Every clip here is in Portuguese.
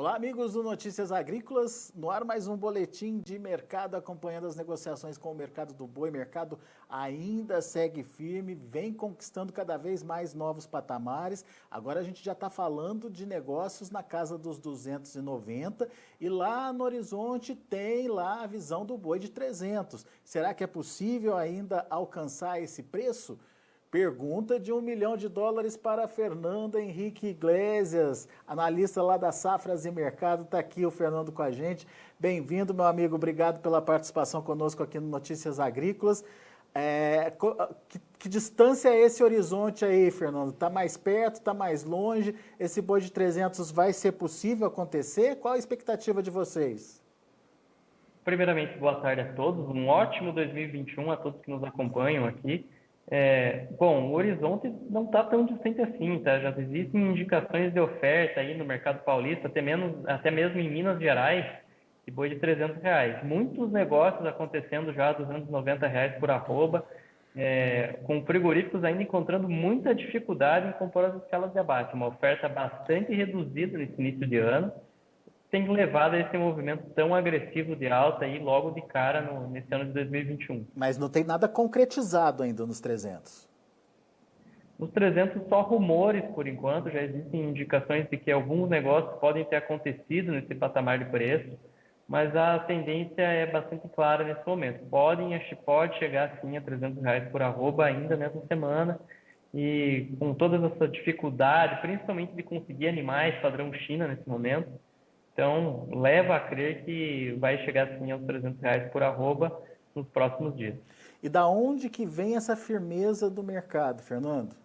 Olá, amigos do Notícias Agrícolas. No ar mais um boletim de mercado acompanhando as negociações com o mercado do boi. O mercado ainda segue firme, vem conquistando cada vez mais novos patamares. Agora a gente já está falando de negócios na casa dos 290 e lá no horizonte tem lá a visão do boi de 300. Será que é possível ainda alcançar esse preço? Pergunta de $1 milhão para Fernando Henrique Iglesias, analista lá da Safras e Mercado. Está aqui o Fernando com a gente. Bem-vindo, meu amigo. Obrigado pela participação conosco aqui no Notícias Agrícolas. Que distância é esse horizonte aí, Fernando? Está mais perto, está mais longe? Esse boi de 300 vai ser possível acontecer? Qual a expectativa de vocês? Primeiramente, boa tarde a todos. Um ótimo 2021 a todos que nos acompanham aqui. Bom, o horizonte não está tão distante assim, tá? Já existem indicações de oferta aí no mercado paulista, até mesmo em Minas Gerais, de boi de R$300. Muitos negócios acontecendo já a R$290 por arroba, com frigoríficos ainda encontrando muita dificuldade em compor as escalas de abate. Uma oferta bastante reduzida nesse início de ano, tem levado a esse movimento tão agressivo de alta aí logo de cara nesse ano de 2021. Mas não tem nada concretizado ainda nos 300. Nos 300 só rumores por enquanto, já existem indicações de que alguns negócios podem ter acontecido nesse patamar de preço, mas a tendência é bastante clara nesse momento. Pode chegar sim a R$300 por arroba ainda nessa semana, e com toda essa dificuldade, principalmente de conseguir animais padrão China nesse momento, então, leva a crer que vai chegar sim aos R$300 por arroba nos próximos dias. E da onde que vem essa firmeza do mercado, Fernando?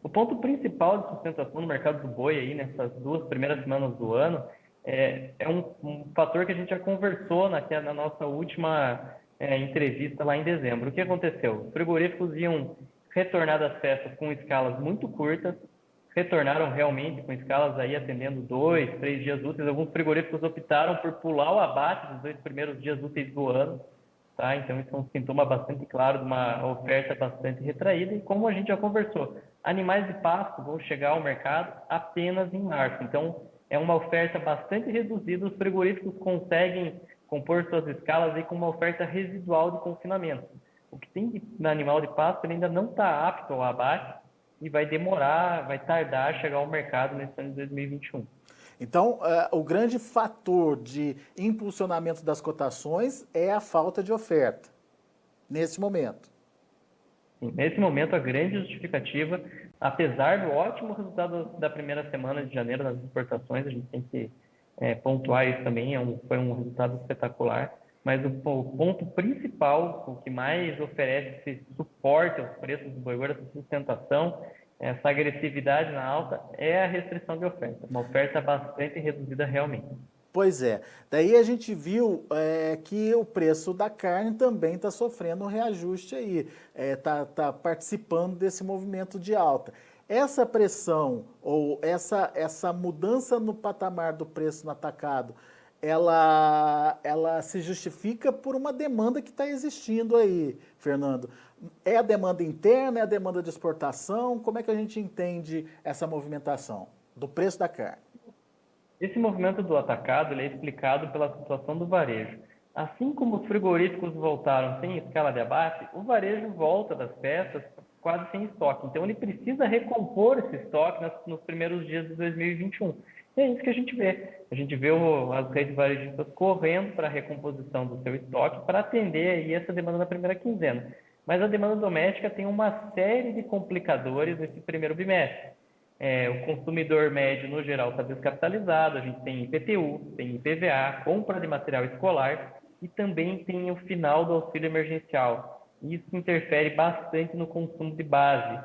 O ponto principal de sustentação no mercado do boi aí nessas 2 primeiras semanas do ano é um fator que a gente já conversou na nossa última entrevista lá em dezembro. O que aconteceu? Os frigoríficos iam retornar das festas com escalas muito curtas, retornaram realmente com escalas aí atendendo 2, 3 dias úteis. Alguns frigoríficos optaram por pular o abate dos 2 primeiros dias úteis do ano, tá? Então isso é um sintoma bastante claro de uma oferta bastante retraída. E como a gente já conversou, animais de pasto vão chegar ao mercado apenas em março. Então é uma oferta bastante reduzida. Os frigoríficos conseguem compor suas escalas aí com uma oferta residual de confinamento. O que tem de animal de pasto ele ainda não está apto ao abate e vai tardar a chegar ao mercado nesse ano de 2021. Então, o grande fator de impulsionamento das cotações é a falta de oferta, nesse momento. Sim, nesse momento, a grande justificativa, apesar do ótimo resultado da primeira semana de janeiro nas exportações, a gente tem que pontuar isso também, foi um resultado espetacular, mas o ponto principal, o que mais oferece esse suporte aos preços do boi gordo, essa sustentação, essa agressividade na alta, é a restrição de oferta. Uma oferta bastante reduzida realmente. Pois é. Daí a gente viu que o preço da carne também está sofrendo um reajuste aí, tá participando desse movimento de alta. Essa pressão ou essa mudança no patamar do preço no atacado, ela se justifica por uma demanda que está existindo aí, Fernando. É a demanda interna, é a demanda de exportação? Como é que a gente entende essa movimentação do preço da carne? Esse movimento do atacado ele é explicado pela situação do varejo. Assim como os frigoríficos voltaram sem escala de abate, o varejo volta das festas quase sem estoque. Então ele precisa recompor esse estoque nos primeiros dias de 2021. E é isso que a gente vê. A gente vê as redes varejistas correndo para a recomposição do seu estoque para atender aí essa demanda na primeira quinzena. Mas a demanda doméstica tem uma série de complicadores nesse primeiro bimestre. O consumidor médio, no geral, está descapitalizado, a gente tem IPTU, tem IPVA, compra de material escolar e também tem o final do auxílio emergencial. Isso interfere bastante no consumo de base.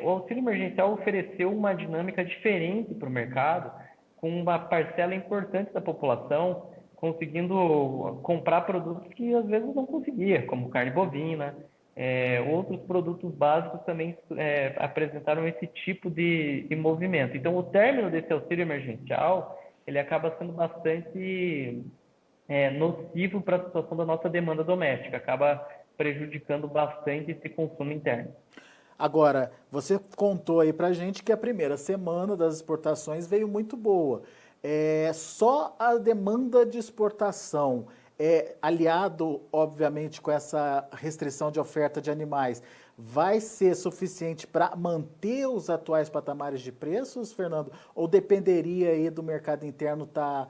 O auxílio emergencial ofereceu uma dinâmica diferente para o mercado, com uma parcela importante da população conseguindo comprar produtos que às vezes não conseguia, como carne bovina. Outros produtos básicos também apresentaram esse tipo de movimento. Então, o término desse auxílio emergencial, ele acaba sendo bastante nocivo para a situação da nossa demanda doméstica, acaba prejudicando bastante esse consumo interno. Agora, você contou aí pra gente que a primeira semana das exportações veio muito boa. Só a demanda de exportação, aliado, obviamente, com essa restrição de oferta de animais, vai ser suficiente para manter os atuais patamares de preços, Fernando? Ou dependeria aí do mercado interno estar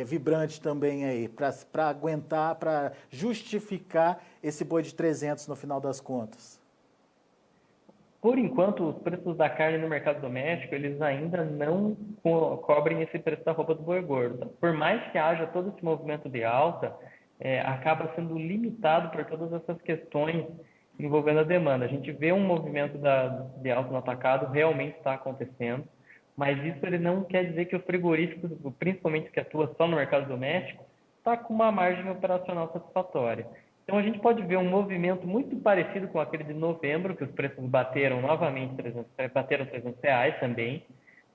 vibrante também aí, para aguentar, para justificar esse boi de 300 no final das contas? Por enquanto, os preços da carne no mercado doméstico, eles ainda não cobrem esse preço da roupa do boi gordo. Por mais que haja todo esse movimento de alta, acaba sendo limitado por todas essas questões envolvendo a demanda. A gente vê um movimento de alta no atacado, realmente está acontecendo, mas isso ele não quer dizer que o frigorífico, principalmente que atua só no mercado doméstico, está com uma margem operacional satisfatória. Então, a gente pode ver um movimento muito parecido com aquele de novembro, que os preços bateram novamente, bateram R$ 300 também,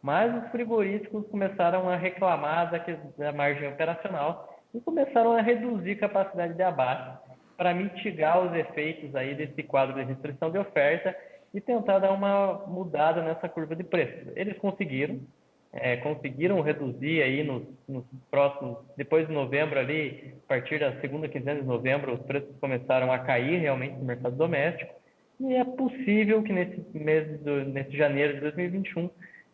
mas os frigoríficos começaram a reclamar da margem operacional e começaram a reduzir capacidade de abate para mitigar os efeitos aí desse quadro de restrição de oferta e tentar dar uma mudada nessa curva de preços. Eles conseguiram reduzir aí nos próximos, depois de novembro ali, a partir da segunda quinzena de novembro, os preços começaram a cair realmente no mercado doméstico, e é possível que nesse janeiro de 2021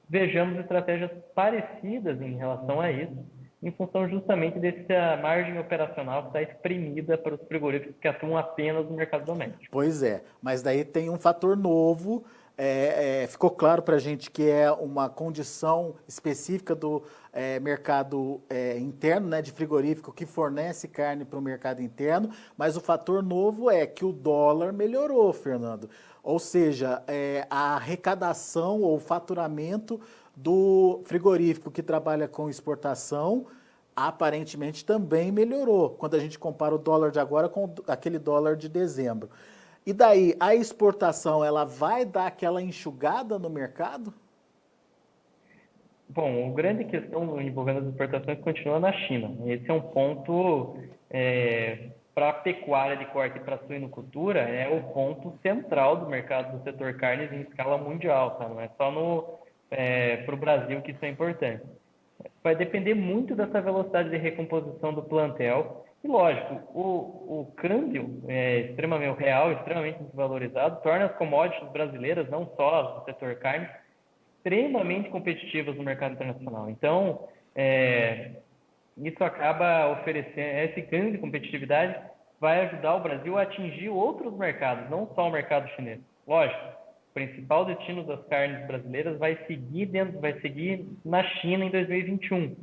vejamos estratégias parecidas em relação a isso, em função justamente dessa margem operacional que está exprimida para os frigoríficos que atuam apenas no mercado doméstico. Pois é, mas daí tem um fator novo. Ficou claro para a gente que é uma condição específica do mercado interno, né, de frigorífico que fornece carne para o mercado interno, mas o fator novo é que o dólar melhorou, Fernando. Ou seja, a arrecadação ou faturamento do frigorífico que trabalha com exportação aparentemente também melhorou, quando a gente compara o dólar de agora com aquele dólar de dezembro. E daí, a exportação, ela vai dar aquela enxugada no mercado? Bom, a grande questão envolvendo as exportações continua na China. Esse é um ponto para a pecuária de corte e para a suinocultura, é o ponto central do mercado do setor carnes em escala mundial, tá? Não é só para o Brasil que isso é importante. Vai depender muito dessa velocidade de recomposição do plantel. E lógico, o câmbio o real extremamente desvalorizado, torna as commodities brasileiras, não só as do setor carne, extremamente competitivas no mercado internacional. Então, isso acaba oferecendo, esse ganho de competitividade vai ajudar o Brasil a atingir outros mercados, não só o mercado chinês. Lógico, o principal destino das carnes brasileiras vai seguir na China em 2021.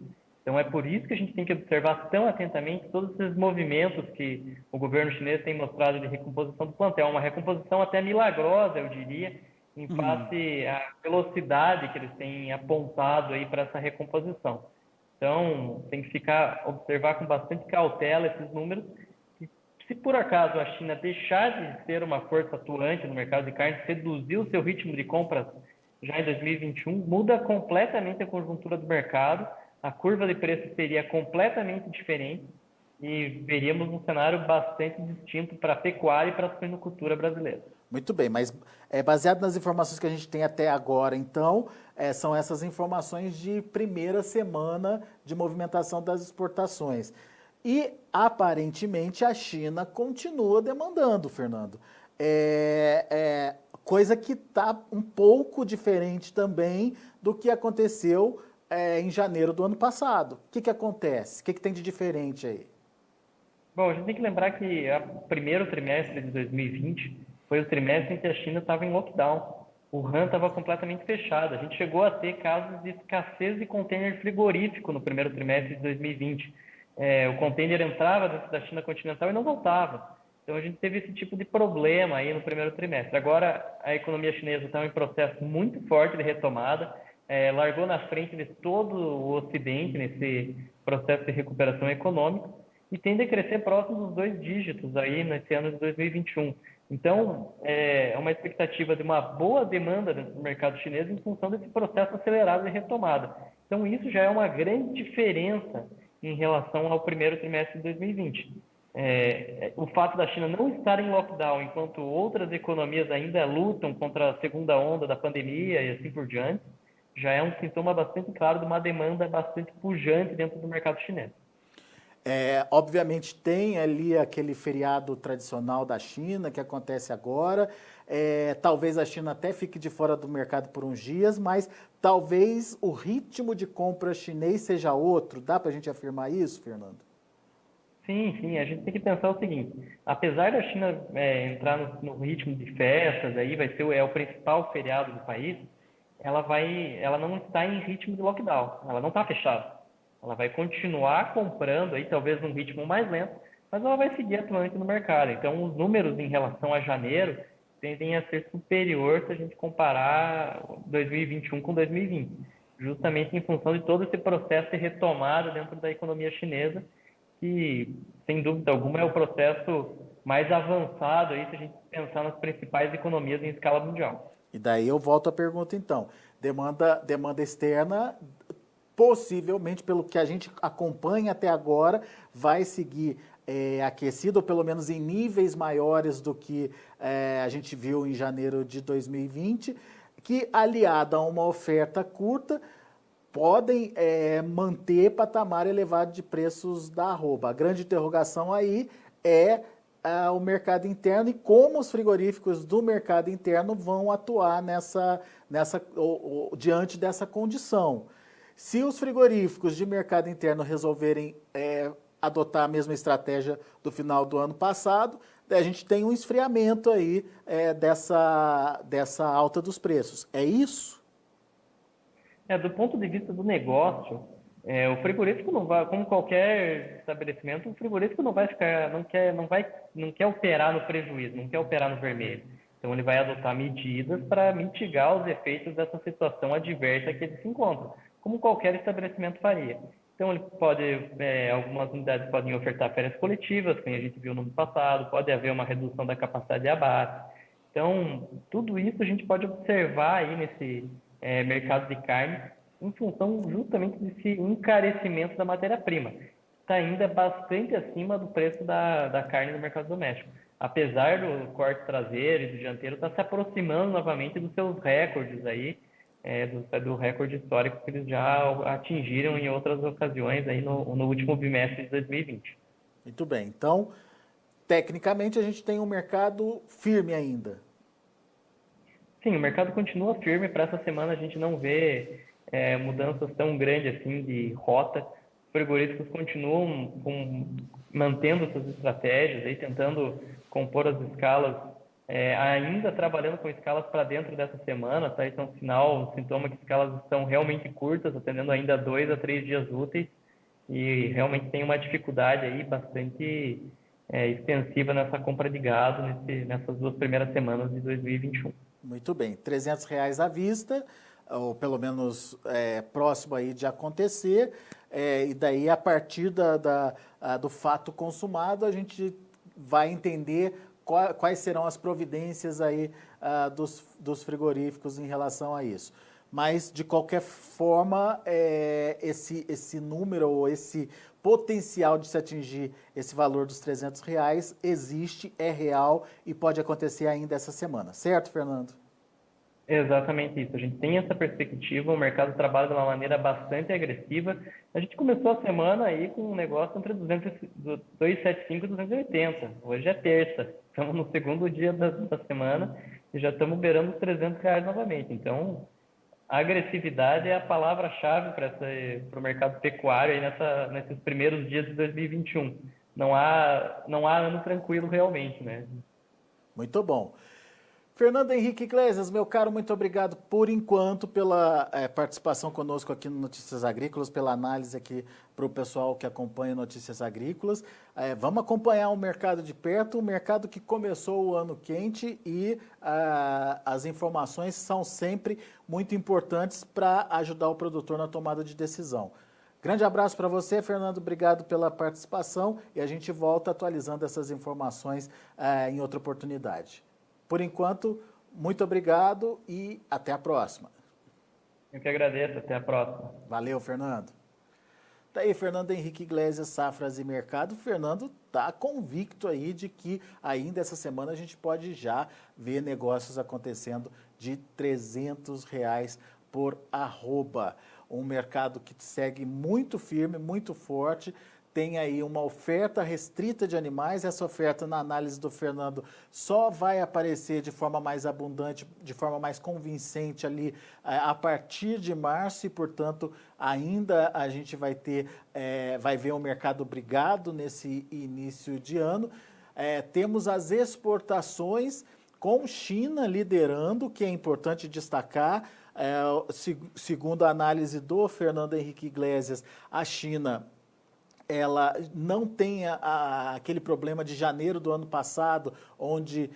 Então, é por isso que a gente tem que observar tão atentamente todos esses movimentos que o governo chinês tem mostrado de recomposição do plantel. Uma recomposição até milagrosa, eu diria, em face à velocidade que eles têm apontado aí para essa recomposição. Então, tem que observar com bastante cautela esses números. E, se por acaso a China deixar de ser uma força atuante no mercado de carne, reduzir o seu ritmo de compras já em 2021, muda completamente a conjuntura do mercado, a curva de preços seria completamente diferente e veríamos um cenário bastante distinto para a pecuária e para a suinocultura brasileira. Muito bem, mas baseado nas informações que a gente tem até agora, então, são essas informações de primeira semana de movimentação das exportações. E, aparentemente, a China continua demandando, Fernando. Coisa que está um pouco diferente também do que aconteceu em janeiro do ano passado. O que acontece? O que tem de diferente aí? Bom, a gente tem que lembrar que o primeiro trimestre de 2020 foi o trimestre em que a China estava em lockdown. O Han estava completamente fechado. A gente chegou a ter casos de escassez de container frigorífico no primeiro trimestre de 2020. O container entrava dentro da China continental e não voltava. Então, a gente teve esse tipo de problema aí no primeiro trimestre. Agora, a economia chinesa está em um processo muito forte de retomada, largou na frente de todo o Ocidente nesse processo de recuperação econômica e tende a crescer próximo dos 2 dígitos aí nesse ano de 2021. Então, é uma expectativa de uma boa demanda dentro do mercado chinês em função desse processo acelerado de retomada. Então, isso já é uma grande diferença em relação ao primeiro trimestre de 2020. O fato da China não estar em lockdown, enquanto outras economias ainda lutam contra a segunda onda da pandemia e assim por diante, já é um sintoma bastante claro de uma demanda bastante pujante dentro do mercado chinês. Obviamente tem ali aquele feriado tradicional da China que acontece agora. Talvez a China até fique de fora do mercado por uns dias, mas talvez o ritmo de compra chinês seja outro. Dá para a gente afirmar isso, Fernando? Sim, sim, a gente tem que pensar o seguinte, apesar da China entrar no ritmo de festas, aí vai ser o principal feriado do país, ela não está em ritmo de lockdown, ela não está fechada. Ela vai continuar comprando aí, talvez num ritmo mais lento, mas ela vai seguir atuante no mercado. Então, os números em relação a janeiro tendem a ser superior se a gente comparar 2021 com 2020, justamente em função de todo esse processo de retomada dentro da economia chinesa, que, sem dúvida alguma, é o processo mais avançado aí, se a gente pensar nas principais economias em escala mundial. E daí eu volto à pergunta então. Demanda externa, possivelmente, pelo que a gente acompanha até agora, vai seguir aquecido, ou pelo menos em níveis maiores do que a gente viu em janeiro de 2020, que aliada a uma oferta curta, podem manter patamar elevado de preços da arroba. A grande interrogação aí é o mercado interno e como os frigoríficos do mercado interno vão atuar diante dessa condição. Se os frigoríficos de mercado interno resolverem adotar a mesma estratégia do final do ano passado, a gente tem um esfriamento aí dessa alta dos preços. É isso? Do ponto de vista do negócio, o frigorífico não vai, como qualquer estabelecimento, o frigorífico não vai ficar, não quer operar no prejuízo, não quer operar no vermelho. Então ele vai adotar medidas para mitigar os efeitos dessa situação adversa que ele se encontra, como qualquer estabelecimento faria. Então ele algumas unidades podem ofertar férias coletivas, como a gente viu no ano passado, pode haver uma redução da capacidade de abate. Então tudo isso a gente pode observar aí nesse mercado de carne, em função justamente desse encarecimento da matéria-prima. Está ainda bastante acima do preço da carne no mercado doméstico. Apesar do corte traseiro e do dianteiro estar se aproximando novamente dos seus recordes aí, do recorde histórico que eles já atingiram em outras ocasiões aí no último bimestre de 2020. Muito bem. Então, tecnicamente, a gente tem um mercado firme ainda. Sim, o mercado continua firme. Para essa semana a gente não vê mudanças tão grandes assim de rota. Os frigoríficos continuam mantendo suas estratégias, aí, tentando compor as escalas, ainda trabalhando com escalas para dentro dessa semana. Tá? Isso é um sintoma que escalas estão realmente curtas, atendendo ainda 2 a 3 dias úteis, e realmente tem uma dificuldade aí bastante extensiva nessa compra de gado nessas 2 primeiras semanas de 2021. Muito bem, R$ 300 à vista, ou pelo menos próximo aí de acontecer, e daí a partir do fato consumado a gente vai entender quais serão as providências aí dos frigoríficos em relação a isso. Mas, de qualquer forma, esse número ou esse potencial de se atingir esse valor dos R$ 300 existe, é real e pode acontecer ainda essa semana. Certo, Fernando? Exatamente isso. A gente tem essa perspectiva, o mercado trabalha de uma maneira bastante agressiva. A gente começou a semana aí com um negócio entre 275 e 280. Hoje é terça. Estamos no segundo dia da semana e já estamos beirando os R$ 300 novamente. Então, a agressividade é a palavra-chave para o mercado pecuário aí nesses primeiros dias de 2021. Não há ano tranquilo realmente, né? Muito bom. Fernando Henrique Iglesias, meu caro, muito obrigado por enquanto pela participação conosco aqui no Notícias Agrícolas, pela análise aqui para o pessoal que acompanha Notícias Agrícolas. Vamos acompanhar o mercado de perto, um mercado que começou o ano quente e as informações são sempre muito importantes para ajudar o produtor na tomada de decisão. Grande abraço para você, Fernando, obrigado pela participação e a gente volta atualizando essas informações em outra oportunidade. Por enquanto, muito obrigado e até a próxima. Eu que agradeço, até a próxima. Valeu, Fernando. Tá aí, Fernando Henrique Iglesias, Safras e Mercado. O Fernando está convicto aí de que ainda essa semana a gente pode já ver negócios acontecendo de R$ 300 por arroba. Um mercado que segue muito firme, muito forte, tem aí uma oferta restrita de animais. Essa oferta, na análise do Fernando, só vai aparecer de forma mais abundante, de forma mais convincente ali a partir de março e, portanto, ainda a gente vai ver o mercado brigado nesse início de ano. Temos as exportações com China liderando, que é importante destacar. Segundo a análise do Fernando Henrique Iglesias, a China ela não tem aquele problema de janeiro do ano passado, onde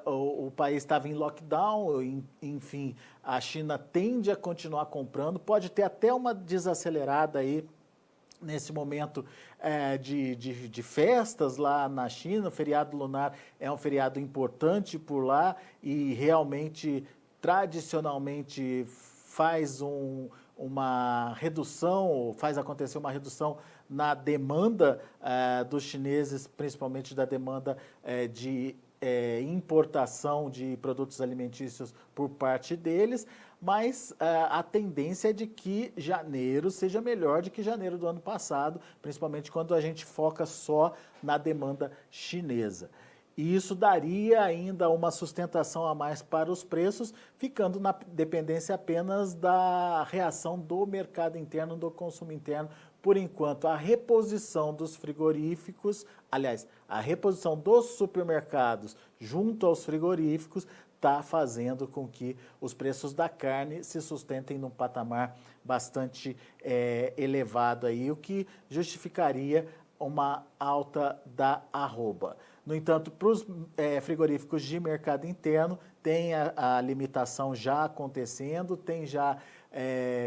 o país estava em lockdown. Enfim, a China tende a continuar comprando, pode ter até uma desacelerada aí nesse momento de festas lá na China. O feriado lunar é um feriado importante por lá e realmente, tradicionalmente, faz uma redução, faz acontecer uma redução na demanda dos chineses, principalmente da demanda de importação de produtos alimentícios por parte deles, mas a tendência é de que janeiro seja melhor do que janeiro do ano passado, principalmente quando a gente foca só na demanda chinesa. E isso daria ainda uma sustentação a mais para os preços, ficando na dependência apenas da reação do mercado interno, do consumo interno. Por enquanto, a reposição dos frigoríficos, aliás, a reposição dos supermercados junto aos frigoríficos está fazendo com que os preços da carne se sustentem num patamar bastante elevado aí, o que justificaria uma alta da arroba. No entanto, para os frigoríficos de mercado interno, tem a limitação já acontecendo, tem já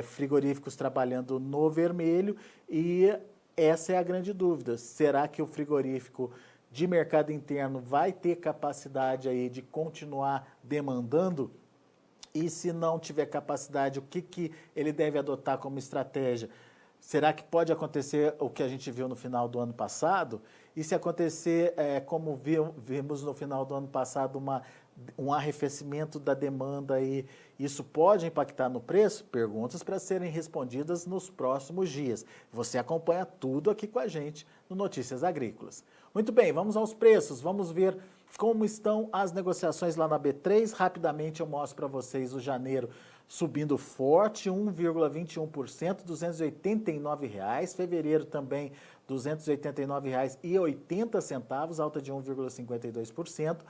frigoríficos trabalhando no vermelho, e essa é a grande dúvida. Será que o frigorífico de mercado interno vai ter capacidade aí de continuar demandando? E se não tiver capacidade, o que ele deve adotar como estratégia? Será que pode acontecer o que a gente viu no final do ano passado? E se acontecer, como vimos no final do ano passado, um arrefecimento da demanda, e isso pode impactar no preço? Perguntas para serem respondidas nos próximos dias. Você acompanha tudo aqui com a gente no Notícias Agrícolas. Muito bem, vamos aos preços, vamos ver como estão as negociações lá na B3. Rapidamente eu mostro para vocês o janeiro subindo forte, 1,21%, R$ 289,00. Fevereiro também, R$ 289,80, alta de 1,52%.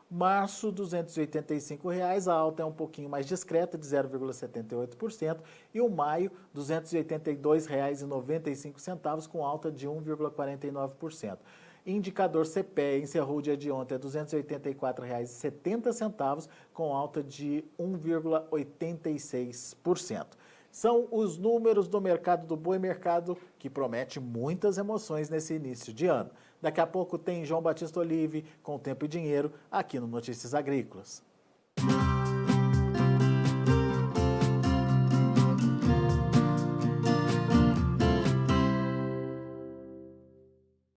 Março, R$ 285,00, a alta é um pouquinho mais discreta, de 0,78%. E o maio, R$ 282,95, com alta de 1,49%. Indicador CPEA encerrou o dia de ontem a R$ 284,70, com alta de 1,86%. São os números do mercado do boi, mercado que promete muitas emoções nesse início de ano. Daqui a pouco tem João Batista Olive com Tempo e Dinheiro aqui no Notícias Agrícolas.